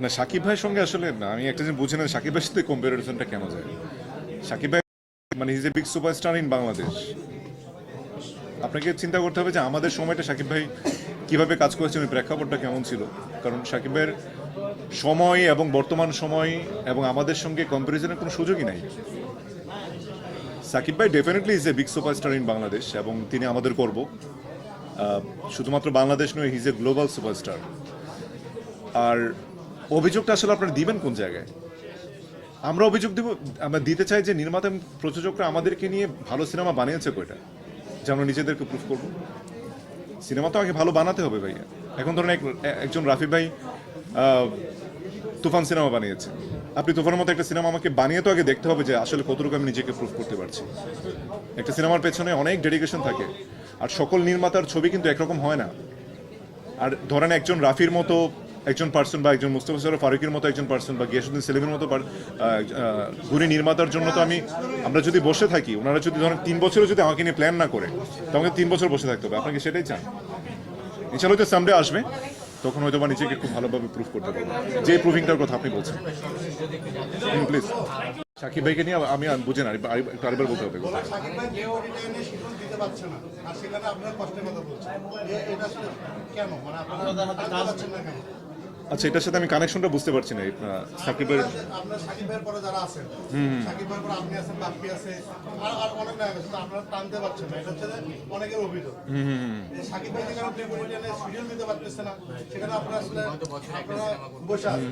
না, সাকিব ভাইয়ের সঙ্গে আসলে না, আমি একটা জিনিস বুঝি না সাকিব ভাইয়ের সাথে কম্পারিজনটা কেন যায়। সাকিব ভাই মানে is a big superstar in Bangladesh. আপনাকে চিন্তা করতে হবে যে আমাদের সময়টা সাকিব ভাই কিভাবে কাজ করেছেন, ওই প্রেক্ষাপটটা কেমন ছিল। কারণ সাকিব ভাইয়ের সময় এবং বর্তমান সময় এবং আমাদের সঙ্গে কম্পারিজনের কোনো সুযোগই নাই। সাকিব ভাই definitely is a big superstar in Bangladesh এবং তিনি আমাদের গর্ব। শুধুমাত্র বাংলাদেশ নয়, হিজ এ গ্লোবাল সুপারস্টার। আর অভিযোগটা আসলে আপনারা দিবেন কোন জায়গায়? আমরা অভিযোগ দিব, আমরা দিতে চাই যে নির্মাতা এবং প্রযোজকরা আমাদেরকে নিয়ে ভালো সিনেমা বানিয়েছে কয়টা, যে আমরা নিজেদেরকে প্রুফ করবো। সিনেমা তো আগে ভালো বানাতে হবে ভাইয়া। এখন ধরেন একজন রাফি ভাই তুফান সিনেমা বানিয়েছে। আপনি তুফানের মতো একটা সিনেমা আমাকে বানিয়ে তো আগে দেখতে হবে যে আসলে কতটুকু আমি নিজেকে প্রুফ করতে পারছি। একটা সিনেমার পেছনে অনেক ডেডিকেশন থাকে, আর সকল নির্মাতার ছবি কিন্তু একরকম হয় না। আর ধরেন একজন রাফির মতো একজন পার্সন বা একজন মুস্তফা সরোয়ার ফারুকের মতো একজন পার্সন বা গিয়াসুদ্দিন সেলিমের মতো গুণী নির্মাতার জন্য তো আমরা যদি বসে থাকি, ওনারা যদি ধরেন 3 বছরও যদি আমাকে নিয়ে প্ল্যান না করে, তো আমাকে 3 বছর বসে থাকতে হবে। আপনাকে সেটাই চান? ইনশাল্লাহ হয়তো সামডে আসবে, তখন হয়তো বা নিজেকে খুব ভালোভাবে প্রুফ করতে পারবো, যে প্রুফিংটার কথা আপনি বলছেন। প্লিজ সাকিব ভাইকে নিয়ে আমি বুঝে না, একটু আরেকবার বলতে হবে। সাকিব ভাই যে ওটিটা এনে শিডিউল দিতে পারছে না, আর সেখানে আপনারা কষ্টের কথা বলছেন, এটা আসলে কেন? মানে আপনারা কাজ পাচ্ছেন না কেন? আচ্ছা, এটার সাথে আমি কানেকশনটা বুঝতে পারছি না। সাকিবের আপনার সাকিব ভাইয়ের পরে যারা আছেন, সাকিব ভাইয়ের পরে আপনি আছেন, বাপ্পি আছে, আর অনেক নায়ক আছে, আপনারা টানতে পারছেন না। এটা হচ্ছে যে অনেকের অভিযোগ যে সাকিব ভাই যেখানে প্রেমোরিটি এনে শিডিউল দিতে পারতেছে না, সেখানে আপনারা আসলে আপনারা বসে আছেন।